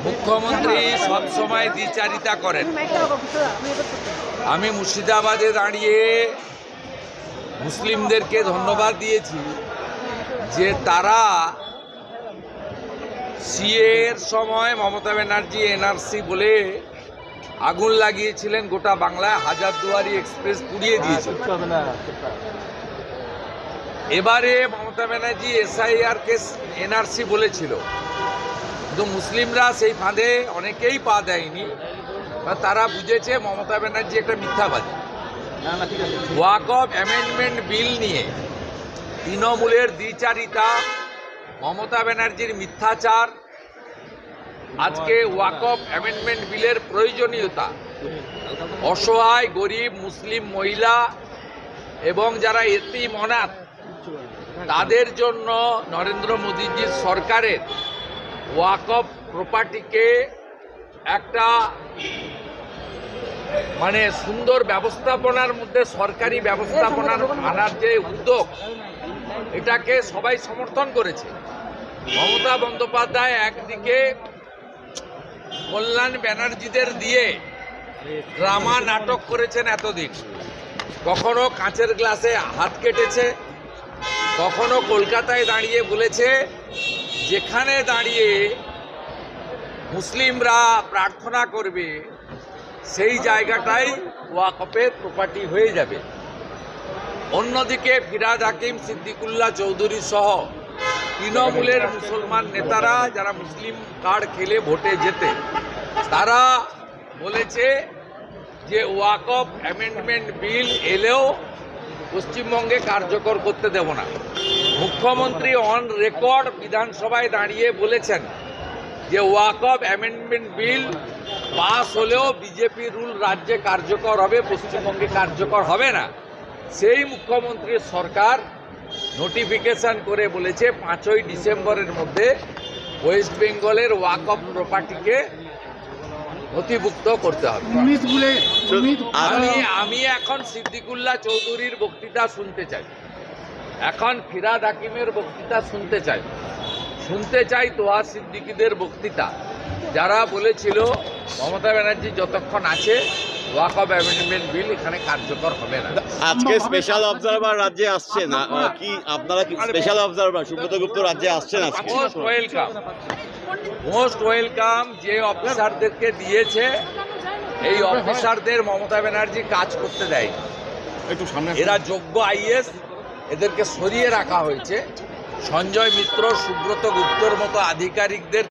মুখ্যমন্ত্রী সবসময় দ্বিচারিতা করেন। আমি মুর্শিদাবাদে দাঁড়িয়ে মুসলিমদেরকে ধন্যবাদ দিয়েছি যে তারা সিএ এর সময় মমতা ব্যানার্জি এনআরসি বলে আগুন লাগিয়েছিলেন, গোটা বাংলায় হাজারদুয়ারি এক্সপ্রেস পুড়িয়ে দিয়েছিল। এবারে মমতা ব্যানার্জি এসআইআর কে এনআরসি বলেছিল, কিন্তু মুসলিমরা সেই ফাঁদে অনেকেই পা দেয়নি। তারা বুঝেছে মমতা ব্যানার্জি একটা মিথ্যাবাদী। ওয়াকফ অ্যামেন্ডমেন্ট বিল নিয়ে তৃণমূলের দ্বিচারিতা, মমতা ব্যানার্জির মিথ্যাচার, আজকে ওয়াকফ অ্যামেন্ডমেন্ট বিলের প্রয়োজনীয়তা অসহায় গরিব মুসলিম মহিলা এবং যারা এতিম অনাথ তাদের জন্য নরেন্দ্র মোদীজির সরকারের ওয়াকফ প্রপার্টিকে একটা সুন্দর ব্যবস্থাপনার মধ্যে সরকারি ব্যবস্থাপনার আনার যে উদ্যোগ, এটাকে সবাই সমর্থন করেছে। মমতা বন্দ্যোপাধ্যায় একদিকে কল্যাণ ব্যানার্জিদের দিয়ে ড্রামা নাটক করেছেন এতদিন, কখনো কাঁচের গ্লাসে হাত কেটেছে, কখনো কলকাতায় দাঁড়িয়ে বলেছে যেখানে দাঁড়িয়ে মুসলিমরা প্রার্থনা করবে সেই জায়গাটাই ওয়াকফের প্রপার্টি হয়ে যাবে। অন্যদিকে ফিরহাদ হাকিম, সিদ্দিকুল্লাহ চৌধুরী সহ তৃণমূলের মুসলমান নেতারা যারা মুসলিম কার্ড খেলে ভোটে যেতে, তারা বলেছে যে ওয়াকফ অ্যামেন্ডমেন্ট বিল এলেও পশ্চিমবঙ্গে কার্যকর করতে দেব না। মুখ্যমন্ত্রী অন রেকর্ড বিধানসভায় দাঁড়িয়ে বলেছেন যে ওয়াকফ অ্যামেন্ডমেন্ট বিল পাস হলেও বিজেপি রুল রাজ্যে কার্যকর হবে, পশ্চিমবঙ্গে কার্যকর হবে না। সেই মুখ্যমন্ত্রীর সরকার নোটিফিকেশন করে বলেছে 5ই ডিসেম্বরের মধ্যে ওয়েস্ট বেঙ্গলের ওয়াকফ প্রপার্টিকে নথিভুক্ত করতে হবে। আমি এখন সিদ্দিকুল্লাহ চৌধুরীর বক্তৃতা শুনতে চাই, এখন ফিরহাদ হাকিমের বক্তৃতা শুনতে চাই তোহা সিদ্দিকীদের বক্তৃতা, যারা বলেছিল মমতা ব্যানার্জি যতক্ষণ আছে ওয়াকফ অ্যামেন্ডমেন্ট বিল এখানে কার্যকর হবে না। আজকে স্পেশাল অবজারভার রাজ্যে আসছে না কি? আপনারা কি স্পেশাল অবজারভার সুব্রত গুপ্ত রাজ্যে আসছেন? Most welcome. যে অফিসারদেরকে দিয়েছে এই অফিসারদের মমতা ব্যানার্জি কাজ করতে দেয়, এরা যোগ্য আইএস, এদেরকে সরিয়ে রাখা হয়েছে। সঞ্জয় মিত্র, সুব্রত গুপ্তর মতো আধিকারিকদের